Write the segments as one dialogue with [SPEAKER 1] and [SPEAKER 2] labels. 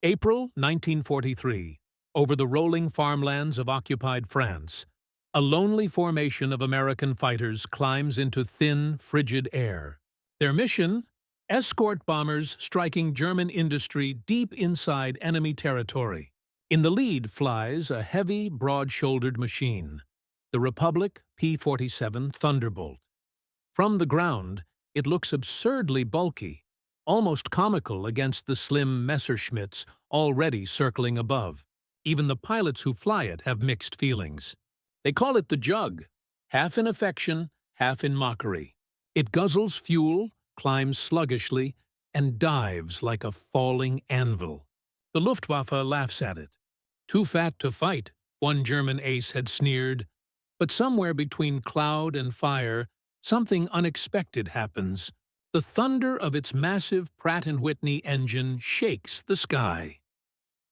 [SPEAKER 1] April 1943. Over the rolling farmlands of occupied France, a lonely formation of American fighters climbs into thin, frigid air. Their mission? Escort bombers striking German industry deep inside enemy territory. In the lead flies a heavy, broad-shouldered machine, the Republic P-47 Thunderbolt. From the ground, it looks absurdly bulky, almost comical against the slim Messerschmitts already circling above. Even the pilots who fly it have mixed feelings. They call it the Jug, half in affection, half in mockery. It guzzles fuel, climbs sluggishly, and dives like a falling anvil. The Luftwaffe laughs at it. Too fat to fight, one German ace had sneered. But somewhere between cloud and fire, something unexpected happens. The thunder of its massive Pratt & Whitney engine shakes the sky.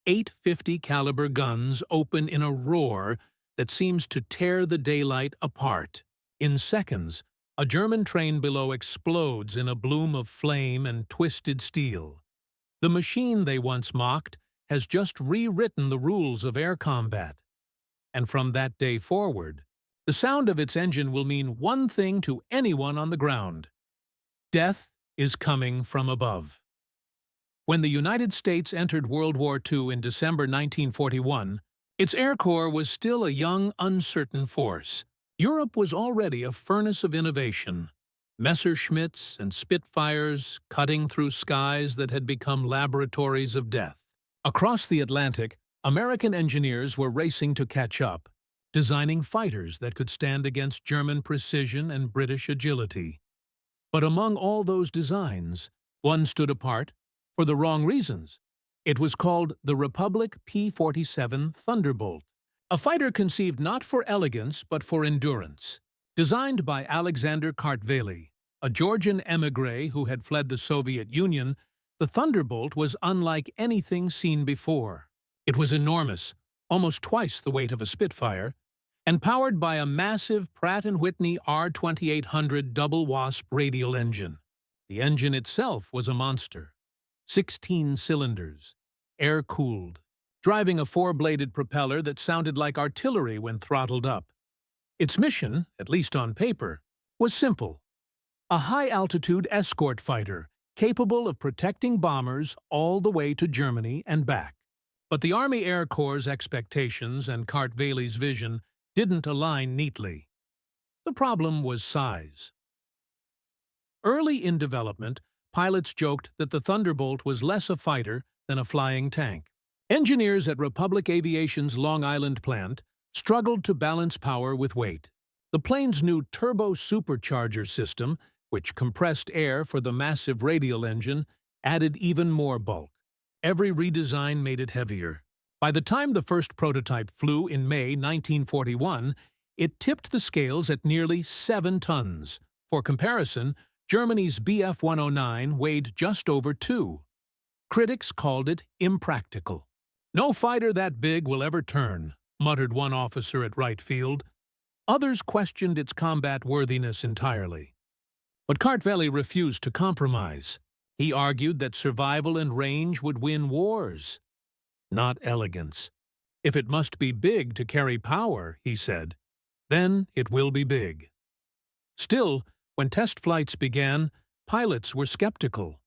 [SPEAKER 1] 850 caliber guns open in a roar that seems to tear the daylight apart. In seconds, a German train below explodes in a bloom of flame and twisted steel. The machine they once mocked has just rewritten the rules of air combat. And from that day forward, the sound of its engine will mean one thing to anyone on the ground: death is coming from above. When the United States entered World War II in December 1941, its Air Corps was still a young, uncertain force. Europe was already a furnace of innovation. Messerschmitts and Spitfires cutting through skies that had become laboratories of death. Across the Atlantic, American engineers were racing to catch up, designing fighters that could stand against German precision and British agility. But among all those designs, one stood apart for the wrong reasons. It was called the Republic P-47 Thunderbolt, a fighter conceived not for elegance but for endurance. Designed by Alexander Kartveli, a Georgian émigré who had fled the Soviet Union, the Thunderbolt was unlike anything seen before. It was enormous, almost twice the weight of a Spitfire, and powered by a massive Pratt & Whitney R2800 double wasp radial engine. The engine itself was a monster. 16 cylinders, air-cooled, driving a four-bladed propeller that sounded like artillery when throttled up. Its mission, at least on paper, was simple: a high-altitude escort fighter capable of protecting bombers all the way to Germany and back. But the Army Air Corps' expectations and Kartveli's vision didn't align neatly. The problem was size. Early in development, pilots joked that the Thunderbolt was less a fighter than a flying tank. Engineers at Republic Aviation's Long Island plant struggled to balance power with weight. The plane's new turbo supercharger system, which compressed air for the massive radial engine, added even more bulk. Every redesign made it heavier. By the time the first prototype flew in May 1941, it tipped the scales at nearly 7 tons. For comparison, Germany's Bf-109 weighed just over 2. Critics called it impractical. "No fighter that big will ever turn," muttered one officer at Wright Field. Others questioned its combat worthiness entirely. But Kartveli refused to compromise. He argued that survival and range would win wars, not elegance. "If it must be big to carry power," he said, "then it will be big." Still, when test flights began, pilots were skeptical.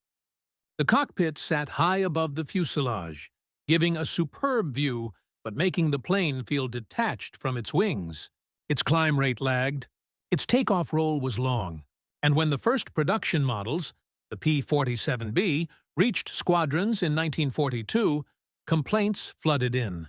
[SPEAKER 1] The cockpit sat high above the fuselage, giving a superb view but making the plane feel detached from its wings. Its climb rate lagged, its takeoff roll was long, and when the first production models, the P-47B, reached squadrons in 1942, complaints flooded in.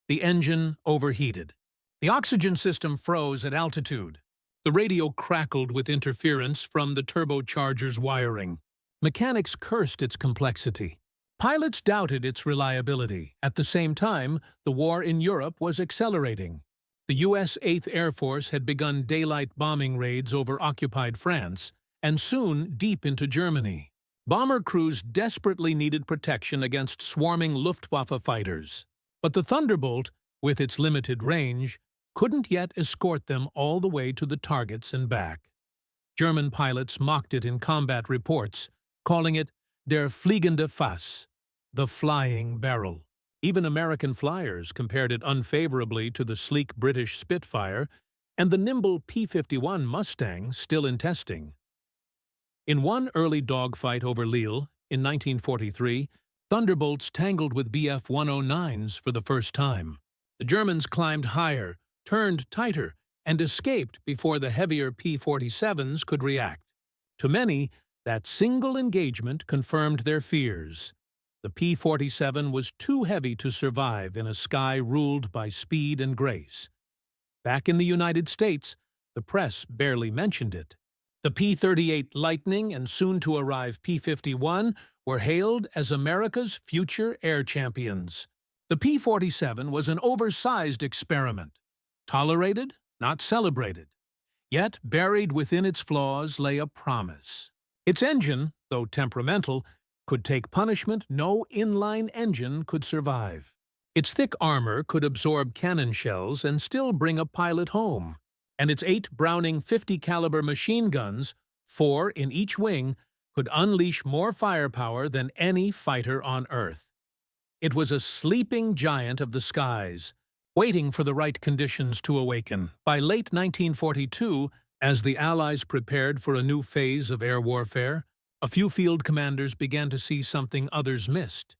[SPEAKER 1] The engine overheated. The oxygen system froze at altitude. The radio crackled with interference from the turbocharger's wiring. Mechanics cursed its complexity. Pilots doubted its reliability. At the same time, the war in Europe was accelerating. The U.S. 8th Air Force had begun daylight bombing raids over occupied France, and soon deep into Germany. Bomber crews desperately needed protection against swarming Luftwaffe fighters. But the Thunderbolt, with its limited range, couldn't yet escort them all the way to the targets and back. German pilots mocked it in combat reports, calling it der fliegende Fass, the flying barrel. Even American flyers compared it unfavorably to the sleek British Spitfire and the nimble P-51 Mustang still in testing. In one early dogfight over Lille in 1943, Thunderbolts tangled with Bf-109s for the first time. The Germans climbed higher, turned tighter, and escaped before the heavier P-47s could react. To many, that single engagement confirmed their fears. The P-47 was too heavy to survive in a sky ruled by speed and grace. Back in the United States, the press barely mentioned it. The P-38 Lightning and soon-to-arrive P-51 were hailed as America's future air champions. The P-47 was an oversized experiment. Tolerated, not celebrated. Yet, buried within its flaws lay a promise. Its engine, though temperamental, could take punishment no inline engine could survive. Its thick armor could absorb cannon shells and still bring a pilot home. And its 8 Browning .50 caliber machine guns, 4 in each wing, could unleash more firepower than any fighter on Earth. It was a sleeping giant of the skies, waiting for the right conditions to awaken. By late 1942, as the Allies prepared for a new phase of air warfare, a few field commanders began to see something others missed.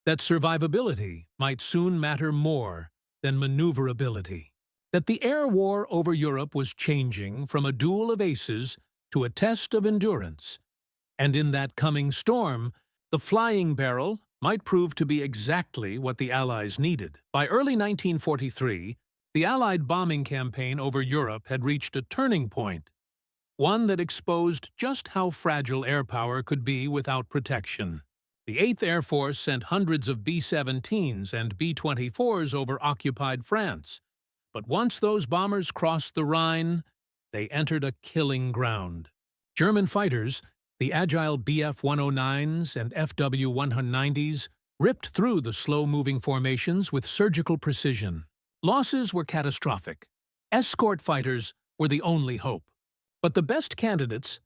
[SPEAKER 1] That survivability might soon matter more than maneuverability. That the air war over Europe was changing from a duel of aces to a test of endurance. And in that coming storm, the flying barrel might prove to be exactly what the Allies needed. By early 1943, the Allied bombing campaign over Europe had reached a turning point, one that exposed just how fragile air power could be without protection. The 8th Air Force sent hundreds of B-17s and B-24s over occupied France. But once those bombers crossed the Rhine, they entered a killing ground. German fighters, the agile Bf-109s and FW-190s, ripped through the slow-moving formations with surgical precision. Losses were catastrophic. Escort fighters were the only hope. But the best candidates,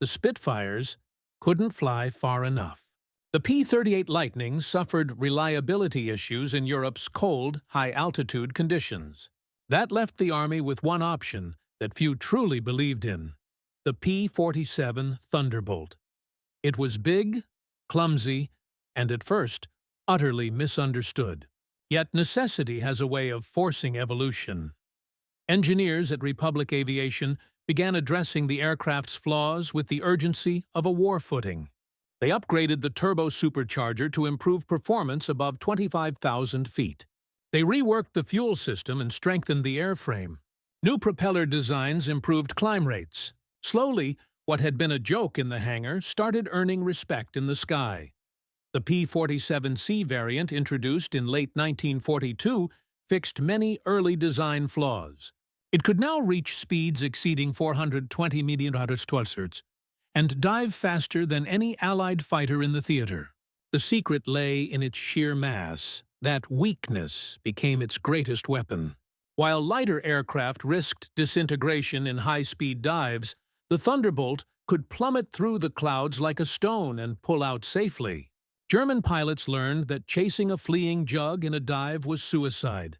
[SPEAKER 1] the Spitfires, couldn't fly far enough. The P-38 Lightning suffered reliability issues in Europe's cold, high-altitude conditions. That left the Army with one option that few truly believed in: the P-47 Thunderbolt. It was big, clumsy, and at first, utterly misunderstood. Yet necessity has a way of forcing evolution. Engineers at Republic Aviation began addressing the aircraft's flaws with the urgency of a war footing. They upgraded the turbo supercharger to improve performance above 25,000 feet. They reworked the fuel system and strengthened the airframe. New propeller designs improved climb rates. Slowly, what had been a joke in the hangar started earning respect in the sky. The P-47C variant introduced in late 1942 fixed many early design flaws. It could now reach speeds exceeding 420 mph and dive faster than any Allied fighter in the theater. The secret lay in its sheer mass. That weakness became its greatest weapon. While lighter aircraft risked disintegration in high-speed dives, the Thunderbolt could plummet through the clouds like a stone and pull out safely. German pilots learned that chasing a fleeing jug in a dive was suicide.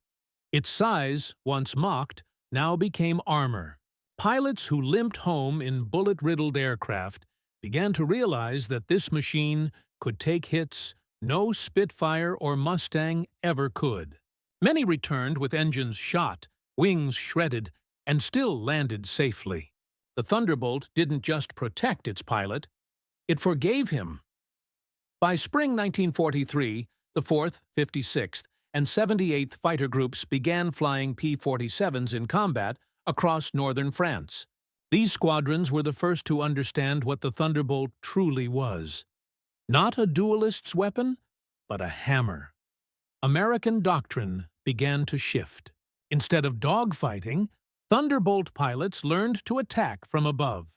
[SPEAKER 1] Its size, once mocked, now became armor. Pilots who limped home in bullet-riddled aircraft began to realize that this machine could take hits no Spitfire or Mustang ever could. Many returned with engines shot, wings shredded, and still landed safely. The Thunderbolt didn't just protect its pilot, it forgave him. By spring 1943, the 4th, 56th, and 78th Fighter Groups began flying P-47s in combat across northern France. These squadrons were the first to understand what the Thunderbolt truly was. Not a duelist's weapon, but a hammer. American doctrine began to shift. Instead of dogfighting, Thunderbolt pilots learned to attack from above.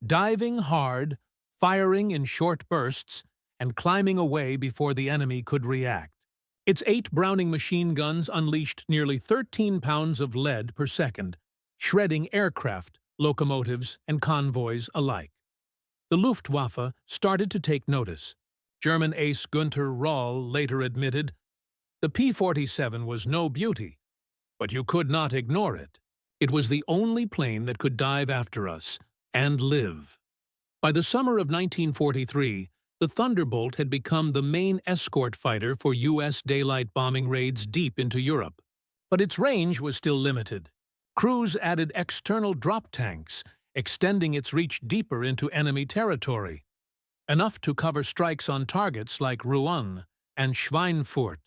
[SPEAKER 1] Diving hard, firing in short bursts, and climbing away before the enemy could react. Its 8 Browning machine guns unleashed nearly 13 pounds of lead per second, shredding aircraft, locomotives, and convoys alike. The Luftwaffe started to take notice. German ace Günther Röhl later admitted, "The P-47 was no beauty, but you could not ignore it. It was the only plane that could dive after us and live." By the summer of 1943, the Thunderbolt had become the main escort fighter for U.S. daylight bombing raids deep into Europe. But its range was still limited. Crews added external drop tanks, extending its reach deeper into enemy territory, enough to cover strikes on targets like Rouen and Schweinfurt.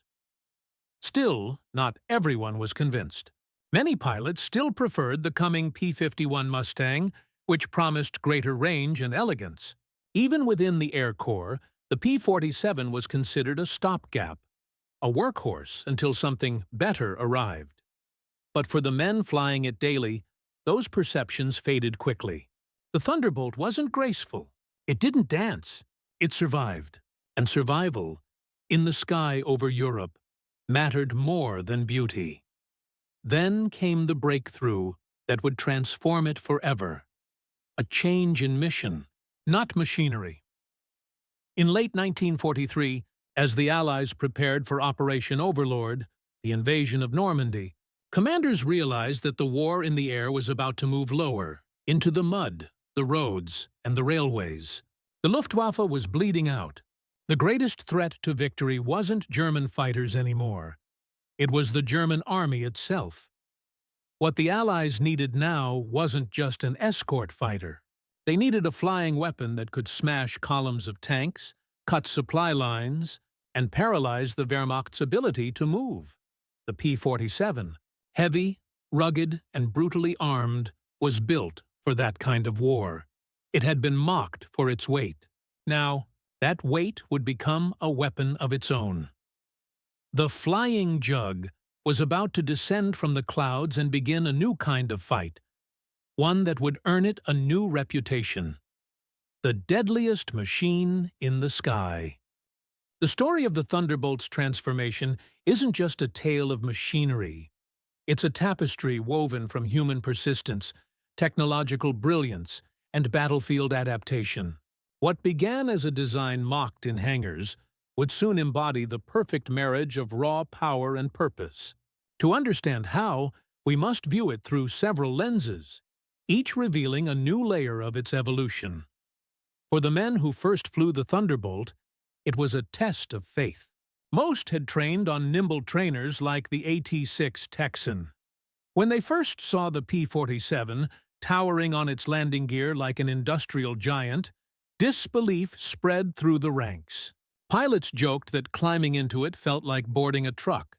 [SPEAKER 1] Still, not everyone was convinced. Many pilots still preferred the coming P-51 Mustang, which promised greater range and elegance. Even within the Air Corps, the P-47 was considered a stopgap, a workhorse until something better arrived. But for the men flying it daily, those perceptions faded quickly. The Thunderbolt wasn't graceful. It didn't dance. It survived. And survival, in the sky over Europe, mattered more than beauty. Then came the breakthrough that would transform it forever. A change in mission, not machinery. In late 1943, as the Allies prepared for Operation Overlord, the invasion of Normandy, commanders realized that the war in the air was about to move lower, into the mud, the roads, and the railways. The Luftwaffe was bleeding out. The greatest threat to victory wasn't German fighters anymore. It was the German army itself. What the Allies needed now wasn't just an escort fighter. They needed a flying weapon that could smash columns of tanks, cut supply lines, and paralyze the Wehrmacht's ability to move. The P-47, heavy, rugged, and brutally armed, was built for that kind of war. It had been mocked for its weight. Now, that weight would become a weapon of its own. The Flying Jug was about to descend from the clouds and begin a new kind of fight, one that would earn it a new reputation. The deadliest machine in the sky. The story of the Thunderbolt's transformation isn't just a tale of machinery. It's a tapestry woven from human persistence, technological brilliance, and battlefield adaptation. What began as a design mocked in hangars would soon embody the perfect marriage of raw power and purpose. To understand how, we must view it through several lenses, each revealing a new layer of its evolution. For the men who first flew the Thunderbolt, it was a test of faith. Most had trained on nimble trainers like the AT-6 Texan. When they first saw the P-47 towering on its landing gear like an industrial giant, disbelief spread through the ranks. Pilots joked that climbing into it felt like boarding a truck.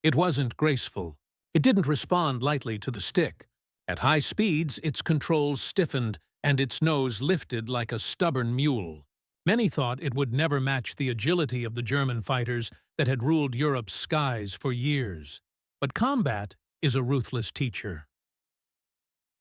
[SPEAKER 1] It wasn't graceful. It didn't respond lightly to the stick. At high speeds, its controls stiffened and its nose lifted like a stubborn mule. Many thought it would never match the agility of the German fighters that had ruled Europe's skies for years. But combat is a ruthless teacher.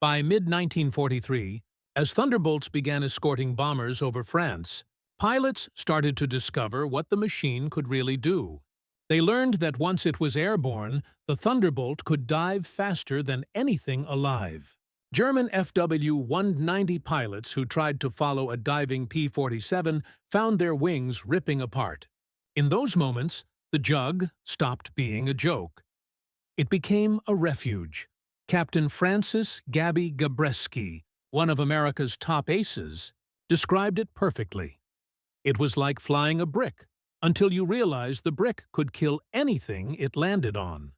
[SPEAKER 1] By mid-1943, as Thunderbolts began escorting bombers over France, pilots started to discover what the machine could really do. They learned that once it was airborne, the Thunderbolt could dive faster than anything alive. German FW-190 pilots who tried to follow a diving P-47 found their wings ripping apart. In those moments, the Jug stopped being a joke. It became a refuge. Captain Francis Gabby Gabreski, one of America's top aces, described it perfectly. It was like flying a brick, until you realized the brick could kill anything it landed on.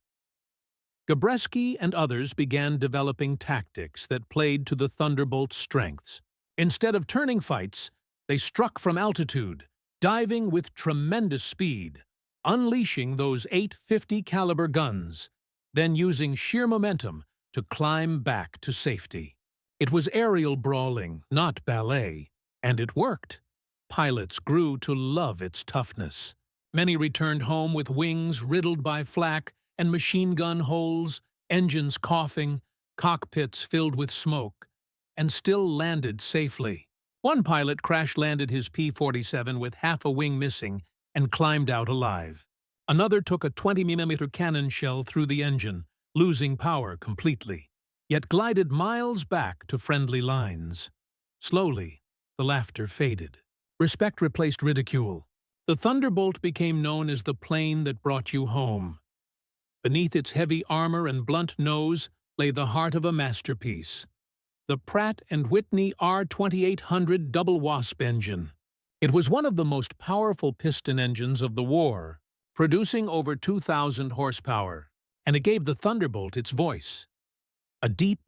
[SPEAKER 1] Gabreski and others began developing tactics that played to the Thunderbolt's strengths. Instead of turning fights, they struck from altitude, diving with tremendous speed, unleashing those 850 caliber guns, then using sheer momentum to climb back to safety. It was aerial brawling, not ballet, and it worked. Pilots grew to love its toughness. Many returned home with wings riddled by flak and machine gun holes, engines coughing, cockpits filled with smoke, and still landed safely. One pilot crash-landed his P-47 with half a wing missing and climbed out alive. Another took a 20mm cannon shell through the engine, losing power completely, yet glided miles back to friendly lines. Slowly, the laughter faded. Respect replaced ridicule. The Thunderbolt became known as the plane that brought you home. Beneath its heavy armor and blunt nose lay the heart of a masterpiece, the Pratt & Whitney R2800 double wasp engine. It was one of the most powerful piston engines of the war, producing over 2,000 horsepower, and it gave the Thunderbolt its voice. A deep,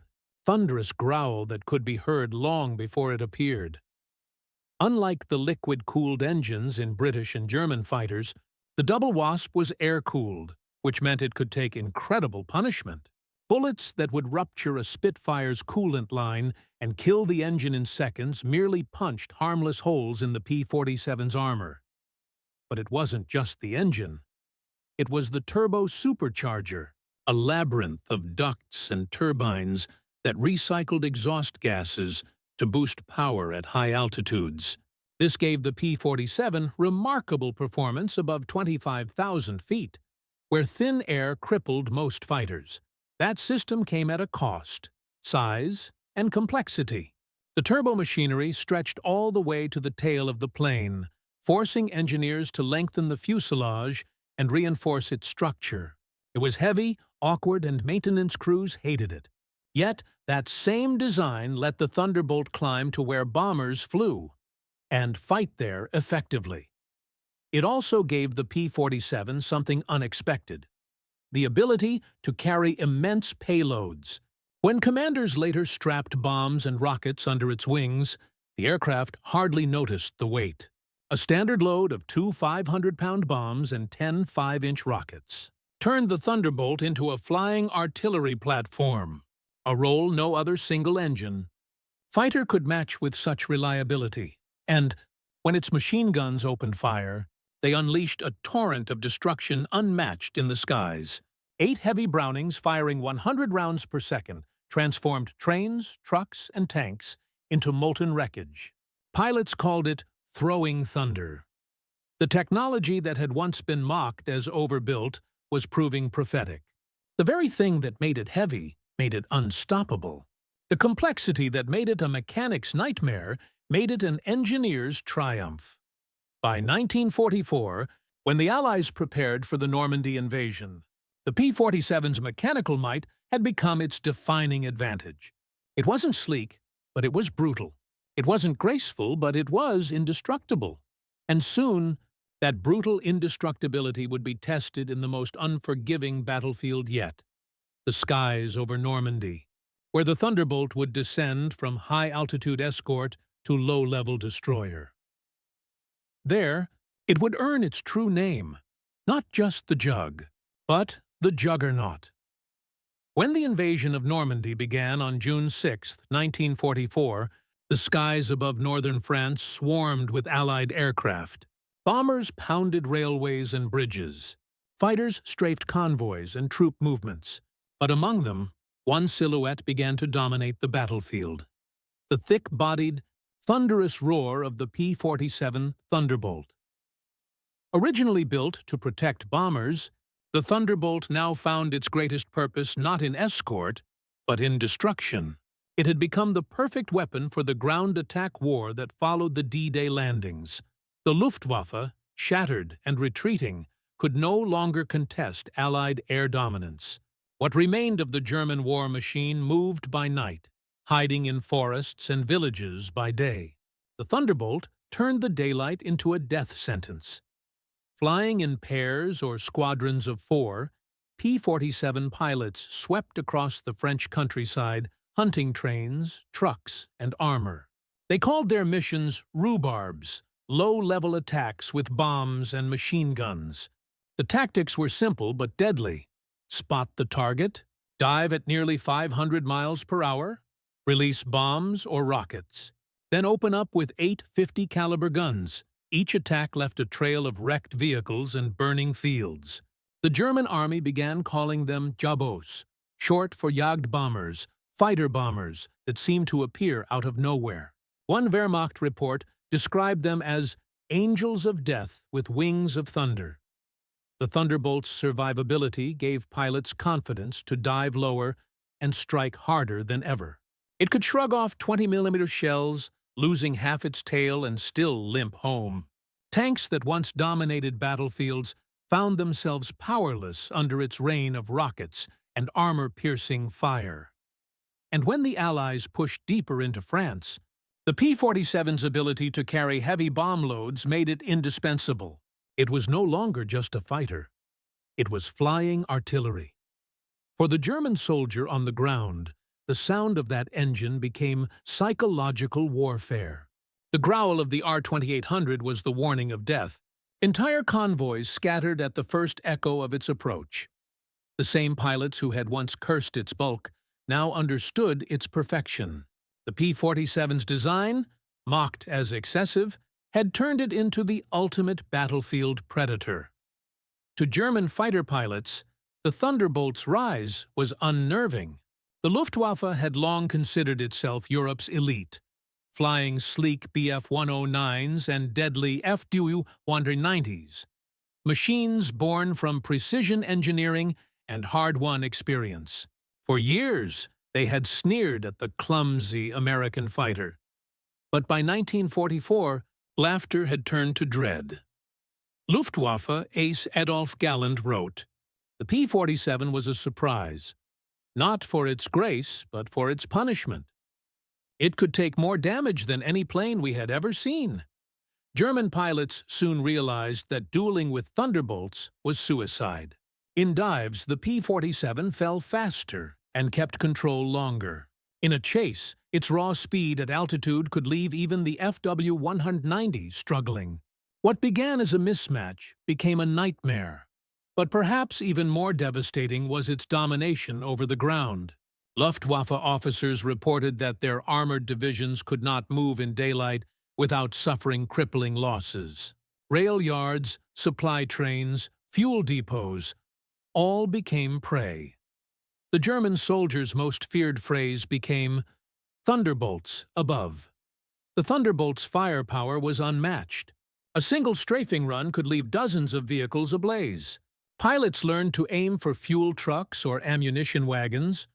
[SPEAKER 1] thunderous growl that could be heard long before it appeared. Unlike the liquid-cooled engines in British and German fighters, the Double Wasp was air-cooled, which meant it could take incredible punishment. Bullets that would rupture a Spitfire's coolant line and kill the engine in seconds merely punched harmless holes in the P-47's armor. But it wasn't just the engine. It was the turbo supercharger, a labyrinth of ducts and turbines that recycled exhaust gases to boost power at high altitudes. This gave the P-47 remarkable performance above 25,000 feet, where thin air crippled most fighters. That system came at a cost, size, and complexity. The turbomachinery stretched all the way to the tail of the plane, forcing engineers to lengthen the fuselage and reinforce its structure. It was heavy, awkward, and maintenance crews hated it. Yet, that same design let the Thunderbolt climb to where bombers flew, and fight there effectively. It also gave the P-47 something unexpected: the ability to carry immense payloads. When commanders later strapped bombs and rockets under its wings, the aircraft hardly noticed the weight. A standard load of 2 500-pound bombs and 10 5-inch rockets turned the Thunderbolt into a flying artillery platform, a role no other single engine fighter could match with such reliability. And when its machine guns opened fire, they unleashed a torrent of destruction unmatched in the skies. 8 heavy Brownings firing 100 rounds per second transformed trains, trucks, and tanks into molten wreckage. Pilots called it throwing thunder. The technology that had once been mocked as overbuilt was proving prophetic. The very thing that made it heavy made it unstoppable. The complexity that made it a mechanic's nightmare made it an engineer's triumph. By 1944, when the Allies prepared for the Normandy invasion, the P-47's mechanical might had become its defining advantage. It wasn't sleek, but it was brutal. It wasn't graceful, but it was indestructible. And soon, that brutal indestructibility would be tested in the most unforgiving battlefield yet: the skies over Normandy, where the Thunderbolt would descend from high-altitude escort to low-level destroyer. There, it would earn its true name, not just the Jug, but the Juggernaut. When the invasion of Normandy began on June 6, 1944, the skies above northern France swarmed with Allied aircraft. Bombers pounded railways and bridges. Fighters strafed convoys and troop movements. But among them, one silhouette began to dominate the battlefield: the thick-bodied, thunderous roar of the P-47 Thunderbolt. Originally built to protect bombers, the Thunderbolt now found its greatest purpose not in escort, but in destruction. It had become the perfect weapon for the ground attack war that followed the D-Day landings. The Luftwaffe, shattered and retreating, could no longer contest Allied air dominance. What remained of the German war machine moved by night, hiding in forests and villages by day. The Thunderbolt turned the daylight into a death sentence. Flying in pairs or squadrons of 4, P-47 pilots swept across the French countryside, hunting trains, trucks, and armor. They called their missions rhubarbs, low-level attacks with bombs and machine guns. The tactics were simple but deadly: spot the target, dive at nearly 500 miles per hour, release bombs or rockets, then open up with 8 50-caliber guns. Each attack left a trail of wrecked vehicles and burning fields. The German army began calling them Jabos, short for Jagdbombers, fighter bombers that seemed to appear out of nowhere. One Wehrmacht report described them as angels of death with wings of thunder. The Thunderbolt's survivability gave pilots confidence to dive lower and strike harder than ever. It could shrug off 20mm shells, losing half its tail and still limp home. Tanks that once dominated battlefields found themselves powerless under its rain of rockets and armor-piercing fire. And when the Allies pushed deeper into France, the P-47's ability to carry heavy bomb loads made it indispensable. It was no longer just a fighter. It was flying artillery. For the German soldier on the ground, the sound of that engine became psychological warfare. The growl of the R-2800 was the warning of death. Entire convoys scattered at the first echo of its approach. The same pilots who had once cursed its bulk now understood its perfection. The P-47's design, mocked as excessive, had turned it into the ultimate battlefield predator. To German fighter pilots, the Thunderbolt's rise was unnerving. The Luftwaffe had long considered itself Europe's elite, flying sleek Bf-109s and deadly WWII, machines born from precision engineering and hard-won experience. For years, they had sneered at the clumsy American fighter. But by 1944, laughter had turned to dread. Luftwaffe ace Adolf Galland wrote, "The P-47 was a surprise, not for its grace, but for its punishment. It could take more damage than any plane we had ever seen." German pilots soon realized that dueling with Thunderbolts was suicide. In dives, the P-47 fell faster and kept control longer. In a chase, its raw speed at altitude could leave even the FW-190 struggling. What began as a mismatch became a nightmare. But perhaps even more devastating was its domination over the ground. Luftwaffe officers reported that their armored divisions could not move in daylight without suffering crippling losses. Rail yards, supply trains, fuel depots, all became prey. The German soldiers' most feared phrase became, "Thunderbolts above." The Thunderbolt's firepower was unmatched. A single strafing run could leave dozens of vehicles ablaze. Pilots learned to aim for fuel trucks or ammunition wagons.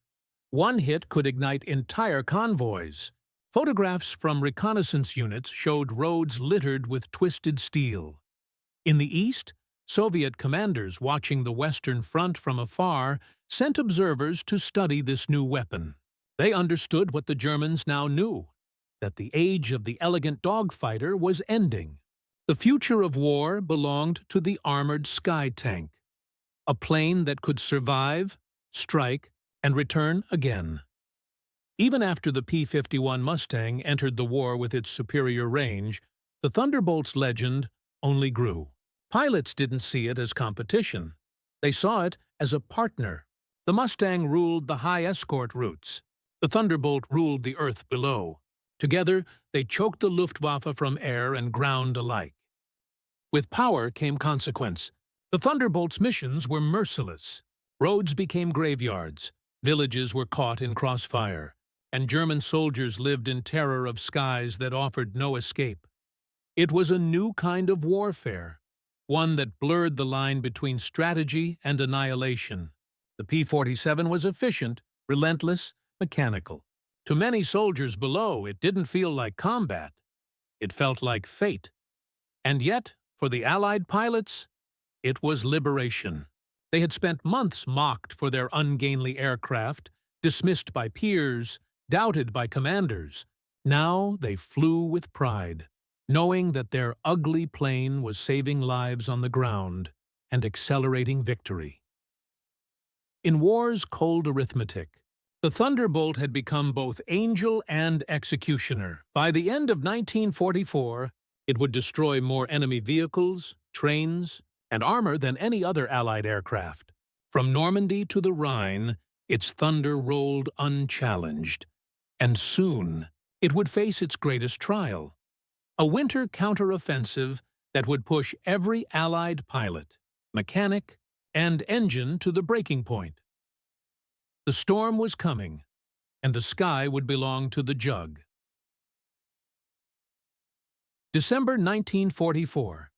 [SPEAKER 1] One hit could ignite entire convoys. Photographs from reconnaissance units showed roads littered with twisted steel. In the east, Soviet commanders watching the Western Front from afar sent observers to study this new weapon. They understood what the Germans now knew, that the age of the elegant dogfighter was ending. The future of war belonged to the armored sky tank, a plane that could survive, strike, and return again. Even after the P-51 Mustang entered the war with its superior range, the Thunderbolt's legend only grew. Pilots didn't see it as competition. They saw it as a partner. The Mustang ruled the high escort routes. The Thunderbolt ruled the earth below. Together, they choked the Luftwaffe from air and ground alike. With power came consequence. The Thunderbolt's missions were merciless. Roads became graveyards. Villages were caught in crossfire, and German soldiers lived in terror of skies that offered no escape. It was a new kind of warfare, one that blurred the line between strategy and annihilation. The P-47 was efficient, relentless, mechanical. To many soldiers below, it didn't feel like combat. It felt like fate. And yet, for the Allied pilots, it was liberation. They had spent months mocked for their ungainly aircraft, dismissed by peers, doubted by commanders. Now they flew with pride, knowing that their ugly plane was saving lives on the ground and accelerating victory. In war's cold arithmetic, the Thunderbolt had become both angel and executioner. By the end of 1944, it would destroy more enemy vehicles, trains, and armor than any other Allied aircraft. From Normandy to the Rhine, its thunder rolled unchallenged. And soon, it would face its greatest trial. A winter counteroffensive that would push every Allied pilot, mechanic, and engine to the breaking point. The storm was coming, and the sky would belong to the Jug. December 1944.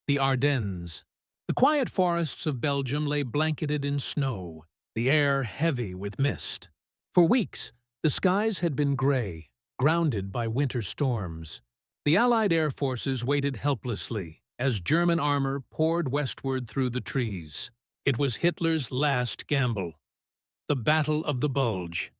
[SPEAKER 1] The Ardennes. The quiet forests of Belgium lay blanketed in snow, the air heavy with mist. For weeks, the skies had been gray, grounded by winter storms. The Allied air forces waited helplessly, as German armor poured westward through the trees. It was Hitler's last gamble. The Battle of the Bulge.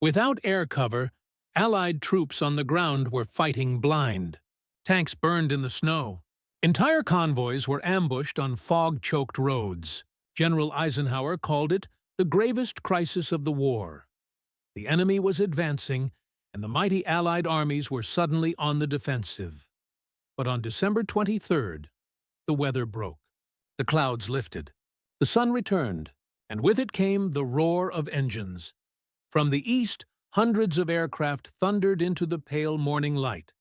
[SPEAKER 1] Without air cover, Allied troops on the ground were fighting blind. Tanks burned in the snow. Entire convoys were ambushed on fog-choked roads. General Eisenhower called it the gravest crisis of the war. The enemy was advancing, and the mighty Allied armies were suddenly on the defensive. But on December 23rd, the weather broke. The clouds lifted. The sun returned, and with it came the roar of engines. From the east, hundreds of aircraft thundered into the pale morning light.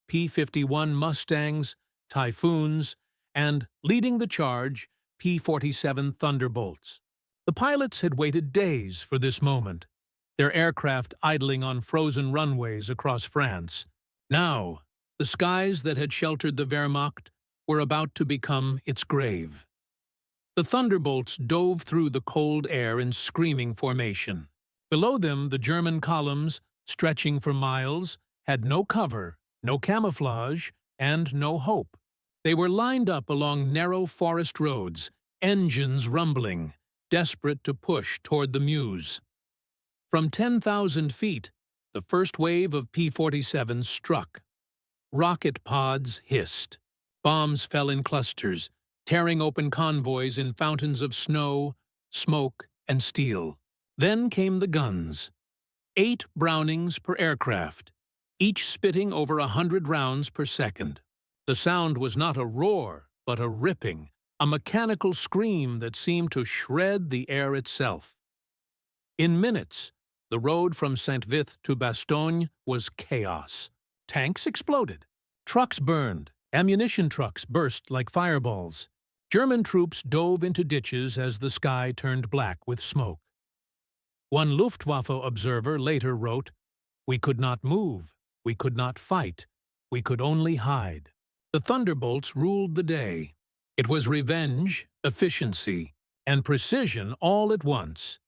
[SPEAKER 1] P-51 Mustangs, Typhoons, and, leading the charge, P-47 Thunderbolts. The pilots had waited days for this moment, their aircraft idling on frozen runways across France. Now, the skies that had sheltered the Wehrmacht were about to become its grave. The Thunderbolts dove through the cold air in screaming formation. Below them, the German columns, stretching for miles, had no cover, no camouflage, and no hope. They were lined up along narrow forest roads, engines rumbling, desperate to push toward the Meuse. From 10,000 feet, the first wave of P-47s struck. Rocket pods hissed. Bombs fell in clusters, tearing open convoys in fountains of snow, smoke, and steel. Then came the guns. 8 Brownings per aircraft, each spitting over 100 rounds per second. The sound was not a roar, but a ripping, a mechanical scream that seemed to shred the air itself. In minutes, the road from Saint-Vith to Bastogne was chaos. Tanks exploded. Trucks burned. Ammunition trucks burst like fireballs. German troops dove into ditches as the sky turned black with smoke. One Luftwaffe observer later wrote, "We could not move, we could not fight, we could only hide." The Thunderbolts ruled the day. It was revenge, efficiency, and precision all at once.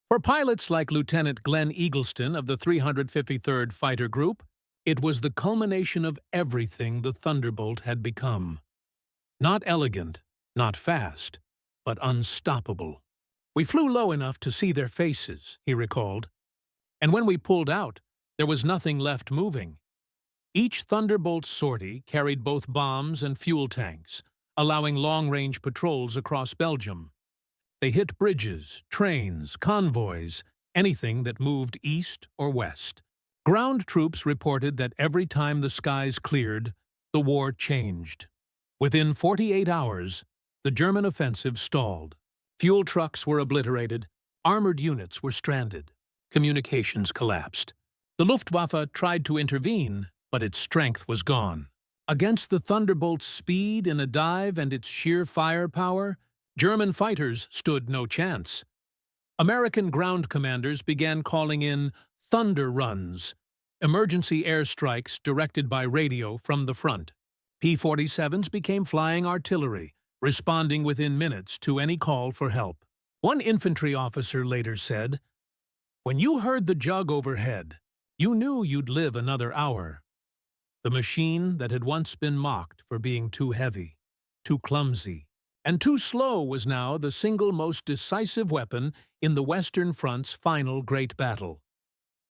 [SPEAKER 1] For pilots like Lieutenant Glenn Eagleston of the 353rd Fighter Group, it was the culmination of everything the Thunderbolt had become. Not elegant, not fast, but unstoppable. "We flew low enough to see their faces," he recalled. "And when we pulled out, there was nothing left moving." Each Thunderbolt sortie carried both bombs and fuel tanks, allowing long-range patrols across Belgium. They hit bridges, trains, convoys, anything that moved east or west. Ground troops reported that every time the skies cleared, the war changed. Within 48 hours, the German offensive stalled. Fuel trucks were obliterated, armored units were stranded, communications collapsed. The Luftwaffe tried to intervene, but its strength was gone. Against the Thunderbolt's speed in a dive and its sheer firepower, German fighters stood no chance. American ground commanders began calling in thunder runs, emergency airstrikes directed by radio from the front. P-47s became flying artillery, responding within minutes to any call for help. One infantry officer later said, "When you heard the jug overhead, you knew you'd live another hour." The machine that had once been mocked for being too heavy, too clumsy, and too slow was now the single most decisive weapon in the Western Front's final great battle.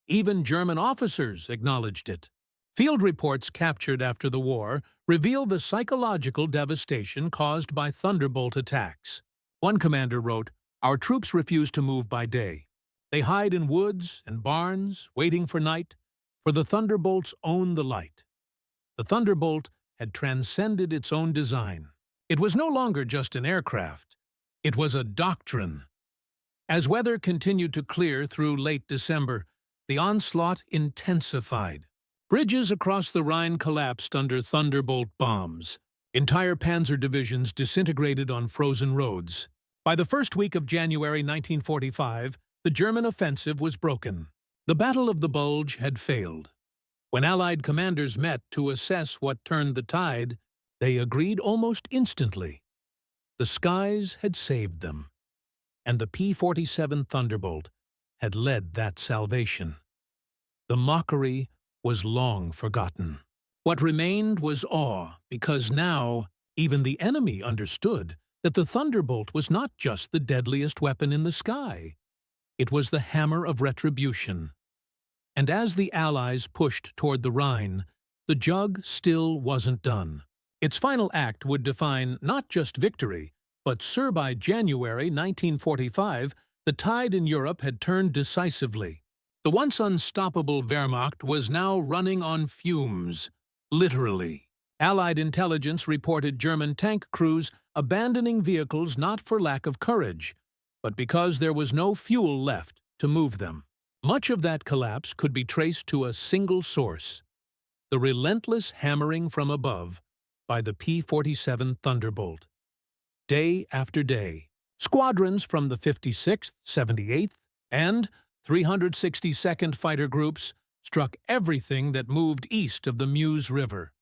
[SPEAKER 1] Even German officers acknowledged it. Field reports captured after the war reveal the psychological devastation caused by Thunderbolt attacks. One commander wrote, "Our troops refuse to move by day. They hide in woods and barns, waiting for night, for the Thunderbolts own the light." The Thunderbolt had transcended its own design. It was no longer just an aircraft. It was a doctrine. As weather continued to clear through late December, the onslaught intensified. Bridges across the Rhine collapsed under Thunderbolt bombs. Entire panzer divisions disintegrated on frozen roads. By the first week of January 1945, the German offensive was broken. The Battle of the Bulge had failed. When Allied commanders met to assess what turned the tide, they agreed almost instantly. The skies had saved them, and the P-47 Thunderbolt had led that salvation. The mockery was long forgotten. What remained was awe, because now even the enemy understood that the Thunderbolt was not just the deadliest weapon in the sky. It was the hammer of retribution. And as the Allies pushed toward the Rhine, the jug still wasn't done. Its final act would define not just victory, but by January 1945, the tide in Europe had turned decisively. The once unstoppable Wehrmacht was now running on fumes, literally. Allied intelligence reported German tank crews abandoning vehicles not for lack of courage, but because there was no fuel left to move them. Much of that collapse could be traced to a single source: the relentless hammering from above by the P-47 Thunderbolt. Day after day, squadrons from the 56th, 78th, and 362nd Fighter Groups struck everything that moved east of the Meuse River.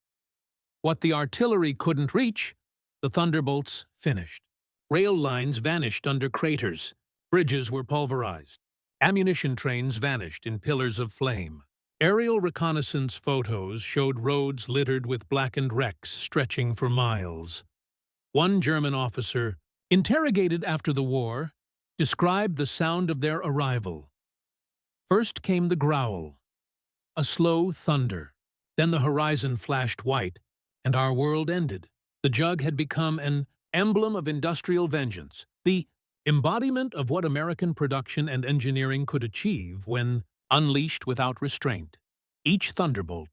[SPEAKER 1] What the artillery couldn't reach, the Thunderbolts finished. Rail lines vanished under craters. Bridges were pulverized. Ammunition trains vanished in pillars of flame. Aerial reconnaissance photos showed roads littered with blackened wrecks stretching for miles. One German officer, interrogated after the war, described the sound of their arrival. First came the growl, a slow thunder. Then the horizon flashed white, and our world ended. The jug had become an emblem of industrial vengeance, the embodiment of what American production and engineering could achieve when unleashed without restraint. Each Thunderbolt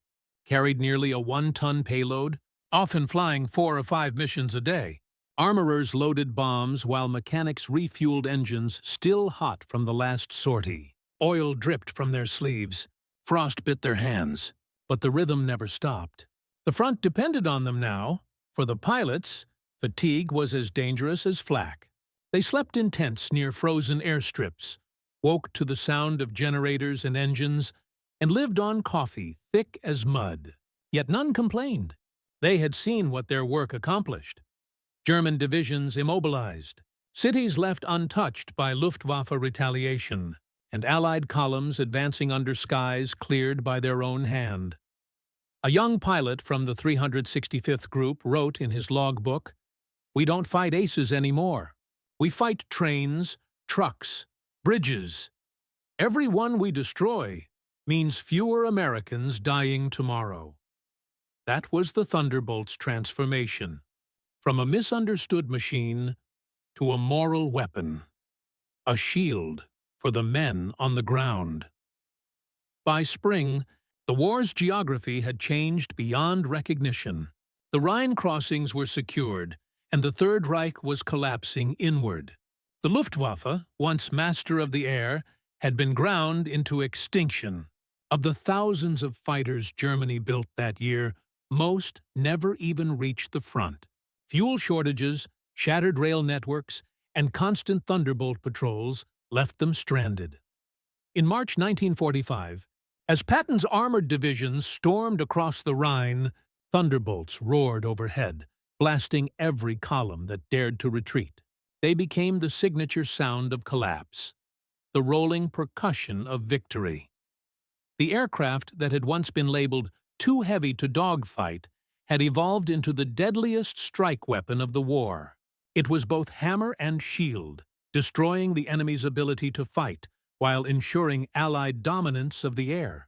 [SPEAKER 1] carried nearly a 1-ton payload, often flying 4 or 5 missions a day. Armorers loaded bombs while mechanics refueled engines still hot from the last sortie. Oil dripped from their sleeves. Frost bit their hands, but the rhythm never stopped. The front depended on them now. For the pilots, fatigue was as dangerous as flak. They slept in tents near frozen airstrips, woke to the sound of generators and engines, and lived on coffee thick as mud. Yet none complained. They had seen what their work accomplished. German divisions immobilized, cities left untouched by Luftwaffe retaliation, and Allied columns advancing under skies cleared by their own hand. A young pilot from the 365th Group wrote in his logbook, "We don't fight aces anymore. We fight trains, trucks, bridges. Every one we destroy means fewer Americans dying tomorrow." That was the Thunderbolt's transformation, from a misunderstood machine to a moral weapon, a shield for the men on the ground. By spring, the war's geography had changed beyond recognition. The Rhine crossings were secured, and the Third Reich was collapsing inward. The Luftwaffe, once master of the air, had been ground into extinction. Of the thousands of fighters Germany built that year, most never even reached the front. Fuel shortages, shattered rail networks, and constant Thunderbolt patrols left them stranded. In March 1945, as Patton's armored divisions stormed across the Rhine, Thunderbolts roared overhead, blasting every column that dared to retreat. They became the signature sound of collapse, the rolling percussion of victory. The aircraft that had once been labeled too heavy to dogfight had evolved into the deadliest strike weapon of the war. It was both hammer and shield, destroying the enemy's ability to fight while ensuring Allied dominance of the air.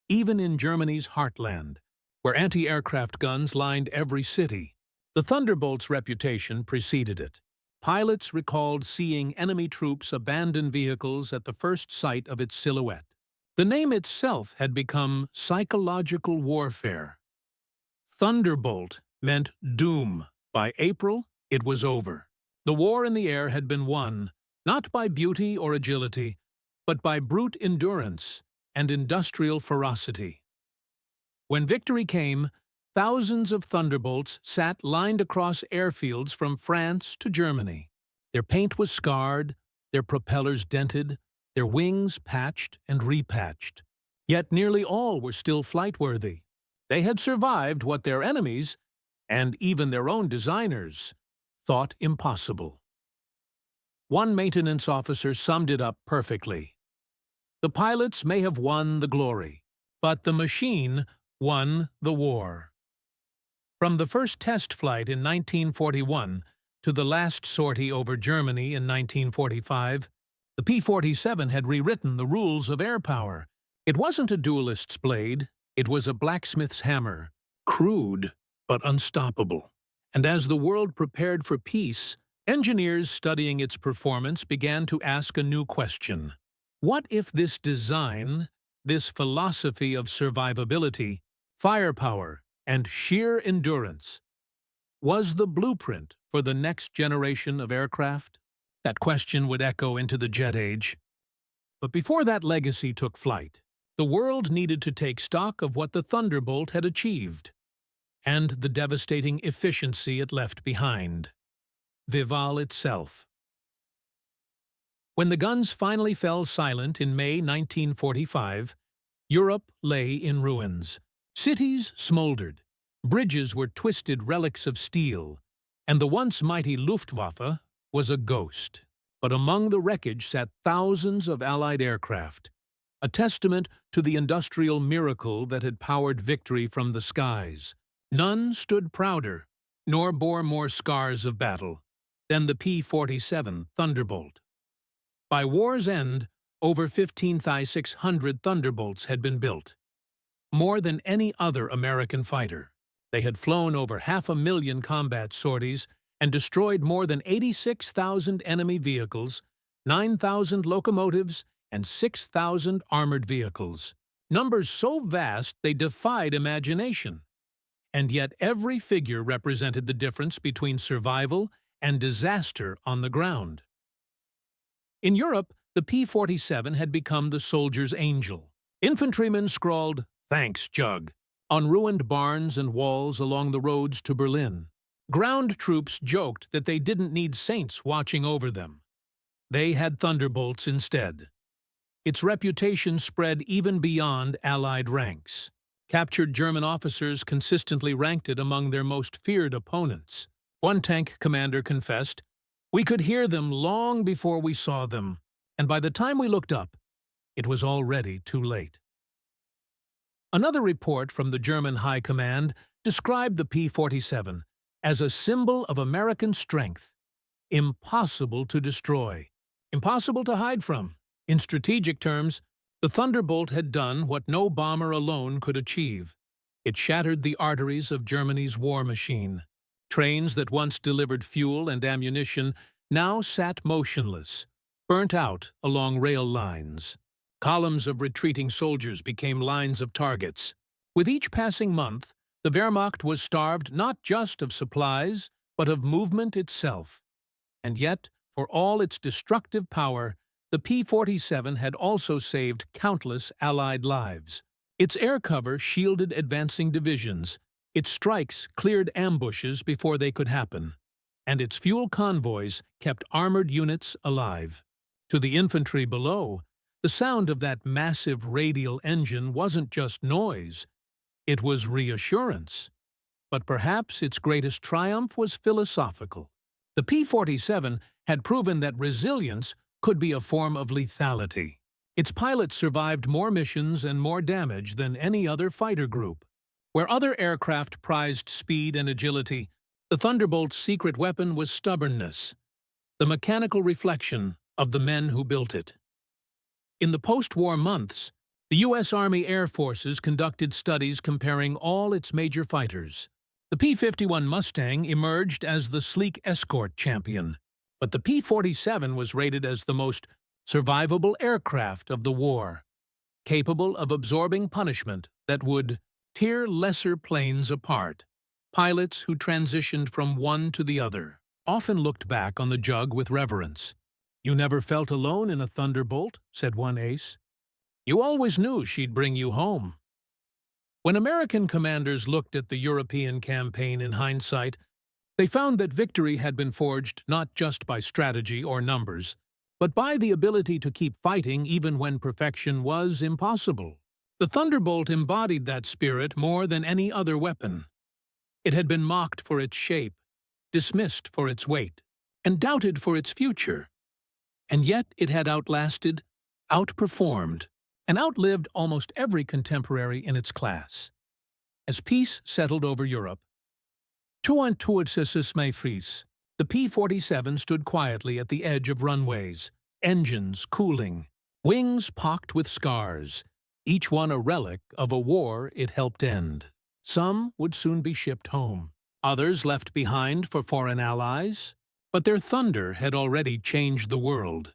[SPEAKER 1] Even in Germany's heartland, where anti-aircraft guns lined every city, the Thunderbolt's reputation preceded it. Pilots recalled seeing enemy troops abandon vehicles at the first sight of its silhouette. The name itself had become psychological warfare. Thunderbolt meant doom. By April, it was over. The war in the air had been won, not by beauty or agility, but by brute endurance and industrial ferocity. When victory came, thousands of Thunderbolts sat lined across airfields from France to Germany. Their paint was scarred, their propellers dented, their wings patched and repatched. Yet nearly all were still flight-worthy. They had survived what their enemies, and even their own designers, thought impossible. One maintenance officer summed it up perfectly. "The pilots may have won the glory, but the machine won the war. From the first test flight in 1941 to the last sortie over Germany in 1945, the P-47 had rewritten the rules of air power. It wasn't a duelist's blade, it was a blacksmith's hammer, crude but unstoppable. And as the world prepared for peace, engineers studying its performance began to ask a new question. What if this design, this philosophy of survivability, firepower, and sheer endurance, was the blueprint for the next generation of aircraft? That question would echo into the jet age. But before that legacy took flight, the world needed to take stock of what the Thunderbolt had achieved, and the devastating efficiency it left behind. Vival itself. When the guns finally fell silent in May 1945, Europe lay in ruins. Cities smoldered, bridges were twisted relics of steel, and the once mighty Luftwaffe was a ghost. But among the wreckage sat thousands of Allied aircraft, a testament to the industrial miracle that had powered victory from the skies. None stood prouder, nor bore more scars of battle, than the P-47 Thunderbolt. By war's end, over 15,600 Thunderbolts had been built, more than any other American fighter. They had flown over 500,000 combat sorties and destroyed more than 86,000 enemy vehicles, 9,000 locomotives, and 6,000 armored vehicles. Numbers so vast they defied imagination. And yet every figure represented the difference between survival and disaster on the ground. In Europe, the P-47 had become the soldier's angel. Infantrymen scrawled, "Thanks, Jug," on ruined barns and walls along the roads to Berlin. Ground troops joked that they didn't need saints watching over them. They had Thunderbolts instead. Its reputation spread even beyond Allied ranks. Captured German officers consistently ranked it among their most feared opponents. One tank commander confessed, "We could hear them long before we saw them, and by the time we looked up, it was already too late." Another report from the German High Command described the P-47 as a symbol of American strength, impossible to destroy, impossible to hide from. In strategic terms, the Thunderbolt had done what no bomber alone could achieve. It shattered the arteries of Germany's war machine. Trains that once delivered fuel and ammunition now sat motionless, burnt out along rail lines. Columns of retreating soldiers became lines of targets. With each passing month, the Wehrmacht was starved not just of supplies, but of movement itself. And yet, for all its destructive power, the P-47 had also saved countless Allied lives. Its air cover shielded advancing divisions, its strikes cleared ambushes before they could happen, and its fuel convoys kept armored units alive. To the infantry below, the sound of that massive radial engine wasn't just noise, it was reassurance. But perhaps its greatest triumph was philosophical. The P-47 had proven that resilience could be a form of lethality. Its pilots survived more missions and more damage than any other fighter group. Where other aircraft prized speed and agility, the Thunderbolt's secret weapon was stubbornness, the mechanical reflection of the men who built it. In the post-war months, the U.S. Army Air Forces conducted studies comparing all its major fighters. The P-51 Mustang emerged as the sleek escort champion, but the P-47 was rated as the most survivable aircraft of the war, capable of absorbing punishment that would tear lesser planes apart. Pilots who transitioned from one to the other often looked back on the Jug with reverence. "You never felt alone in a Thunderbolt," said one ace. "You always knew she'd bring you home." When American commanders looked at the European campaign in hindsight, they found that victory had been forged not just by strategy or numbers, but by the ability to keep fighting even when perfection was impossible. The Thunderbolt embodied that spirit more than any other weapon. It had been mocked for its shape, dismissed for its weight, and doubted for its future. And yet it had outlasted, outperformed, and outlived almost every contemporary in its class. As peace settled over Europe, the P-47 stood quietly at the edge of runways, engines cooling, wings pocked with scars, each one a relic of a war it helped end. Some would soon be shipped home, others left behind for foreign allies, but their thunder had already changed the world.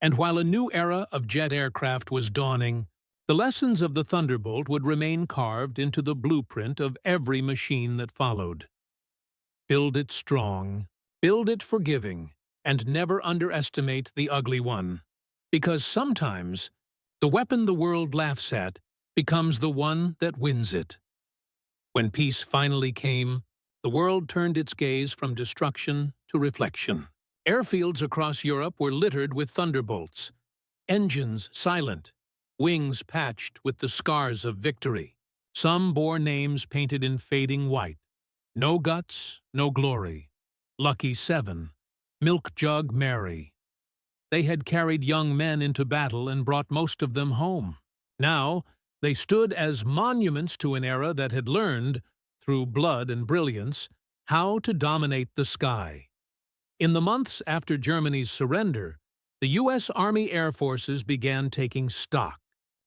[SPEAKER 1] And while a new era of jet aircraft was dawning, the lessons of the Thunderbolt would remain carved into the blueprint of every machine that followed. Build it strong, build it forgiving, and never underestimate the ugly one. Because sometimes, the weapon the world laughs at becomes the one that wins it. When peace finally came, the world turned its gaze from destruction to reflection. Airfields across Europe were littered with Thunderbolts, engines silent, wings patched with the scars of victory. Some bore names painted in fading white. No guts, no glory. Lucky 7, Milk Jug Mary. They had carried young men into battle and brought most of them home. Now, they stood as monuments to an era that had learned, through blood and brilliance, how to dominate the sky. In the months after Germany's surrender, the U.S. Army Air Forces began taking stock.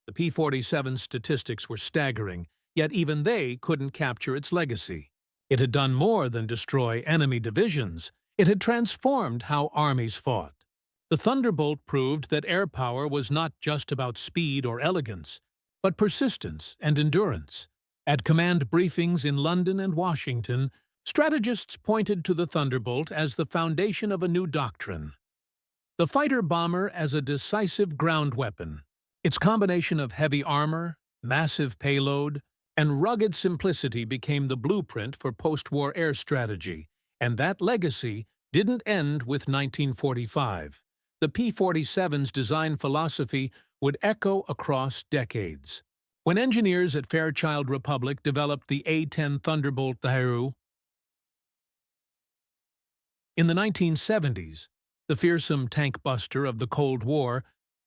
[SPEAKER 1] The P-47 statistics were staggering, yet even they couldn't capture its legacy. It had done more than destroy enemy divisions. It had transformed how armies fought. The Thunderbolt proved that air power was not just about speed or elegance, but persistence and endurance. At command briefings in London and Washington, strategists pointed to the Thunderbolt as the foundation of a new doctrine. The fighter-bomber as a decisive ground weapon. Its combination of heavy armor, massive payload, and rugged simplicity became the blueprint for post-war air strategy, and that legacy didn't end with 1945. The P-47's design philosophy would echo across decades. When engineers at Fairchild Republic developed the A-10 Thunderbolt in the 1970s, the fearsome tank buster of the Cold War,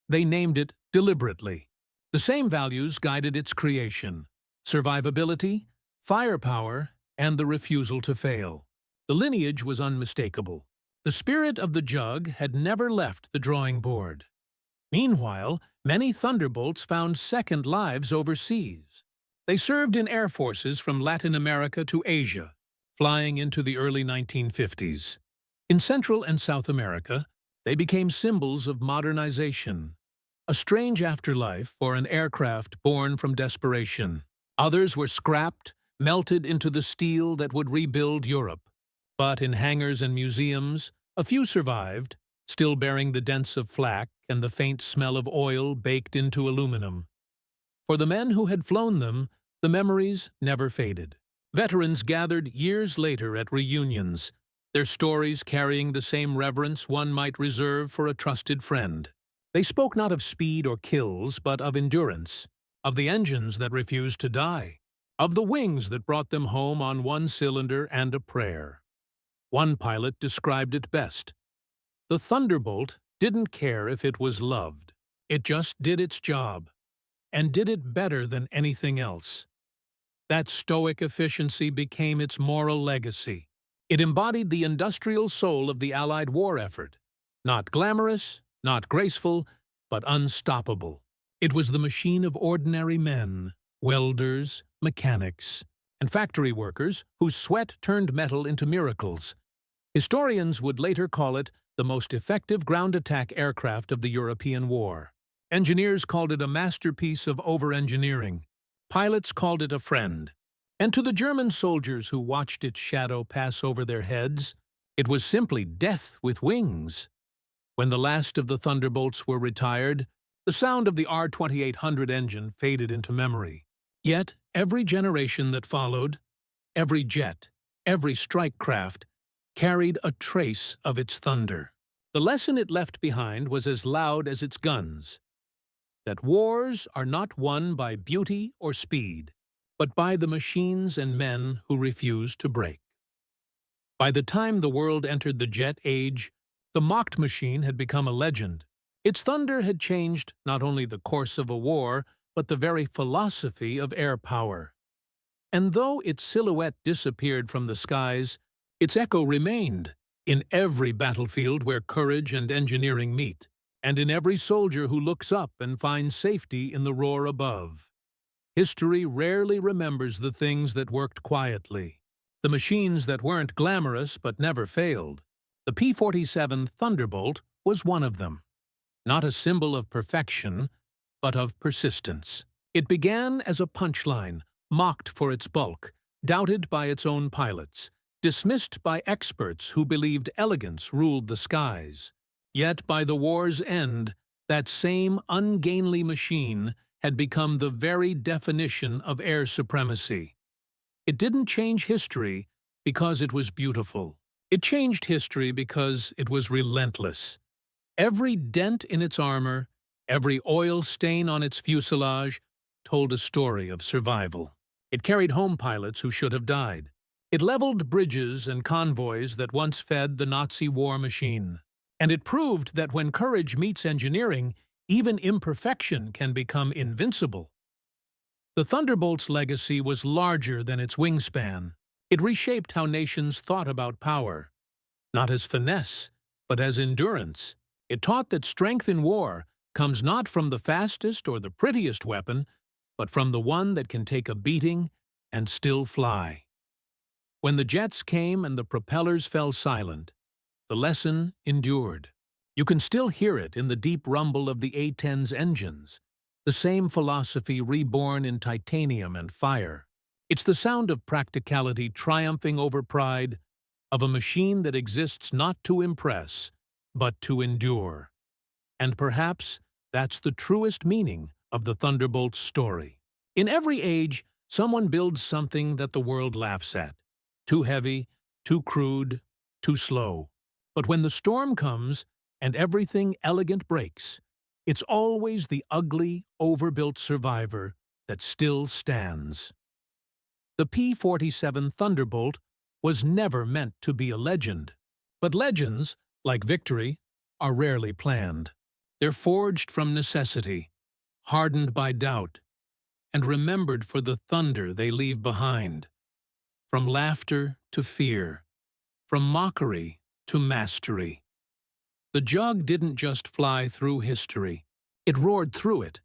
[SPEAKER 1] they named it deliberately. The same values guided its creation: survivability, firepower, and the refusal to fail. The lineage was unmistakable. The spirit of the Jug had never left the drawing board. Meanwhile, many Thunderbolts found second lives overseas. They served in air forces from Latin America to Asia, flying into the early 1950s. In Central and South America, they became symbols of modernization, a strange afterlife for an aircraft born from desperation. Others were scrapped, melted into the steel that would rebuild Europe. But in hangars and museums, a few survived, still bearing the dents of flak and the faint smell of oil baked into aluminum. For the men who had flown them, the memories never faded. Veterans gathered years later at reunions, their stories carrying the same reverence one might reserve for a trusted friend. They spoke not of speed or kills, but of endurance, of the engines that refused to die, of the wings that brought them home on one cylinder and a prayer. One pilot described it best. The Thunderbolt didn't care if it was loved. It just did its job, and did it better than anything else. That stoic efficiency became its moral legacy. It embodied the industrial soul of the Allied war effort. Not glamorous, not graceful, but unstoppable. It was the machine of ordinary men, welders, mechanics, and factory workers whose sweat turned metal into miracles. Historians would later call it the most effective ground attack aircraft of the European War. Engineers called it a masterpiece of over-engineering. Pilots called it a friend. And to the German soldiers who watched its shadow pass over their heads, it was simply death with wings. When the last of the Thunderbolts were retired, the sound of the R-2800 engine faded into memory. Yet, every generation that followed, every jet, every strike craft, carried a trace of its thunder. The lesson it left behind was as loud as its guns: that wars are not won by beauty or speed, but by the machines and men who refuse to break. By the time the world entered the jet age, the mocked machine had become a legend. Its thunder had changed not only the course of a war, but the very philosophy of air power. And though its silhouette disappeared from the skies, its echo remained in every battlefield where courage and engineering meet, and in every soldier who looks up and finds safety in the roar above. History rarely remembers the things that worked quietly, the machines that weren't glamorous but never failed. The P-47 Thunderbolt was one of them. Not a symbol of perfection, but of persistence. It began as a punchline, mocked for its bulk, doubted by its own pilots, dismissed by experts who believed elegance ruled the skies. Yet by the war's end, that same ungainly machine had become the very definition of air supremacy. It didn't change history because it was beautiful. It changed history because it was relentless. Every dent in its armor, every oil stain on its fuselage, told a story of survival. It carried home pilots who should have died. It leveled bridges and convoys that once fed the Nazi war machine. And it proved that when courage meets engineering, even imperfection can become invincible. The Thunderbolt's legacy was larger than its wingspan. It reshaped how nations thought about power, not as finesse, but as endurance. It taught that strength in war comes not from the fastest or the prettiest weapon, but from the one that can take a beating and still fly. When the jets came and the propellers fell silent, the lesson endured. You can still hear it in the deep rumble of the A-10's engines, the same philosophy reborn in titanium and fire. It's the sound of practicality triumphing over pride, of a machine that exists not to impress, but to endure. And perhaps that's the truest meaning of the Thunderbolt's story. In every age, someone builds something that the world laughs at. Too heavy, too crude, too slow. But when the storm comes and everything elegant breaks, it's always the ugly, overbuilt survivor that still stands. The P-47 Thunderbolt was never meant to be a legend. But legends, like victory, are rarely planned. They're forged from necessity, hardened by doubt, and remembered for the thunder they leave behind. From laughter to fear, from mockery to mastery. The jug didn't just fly through history, it roared through it,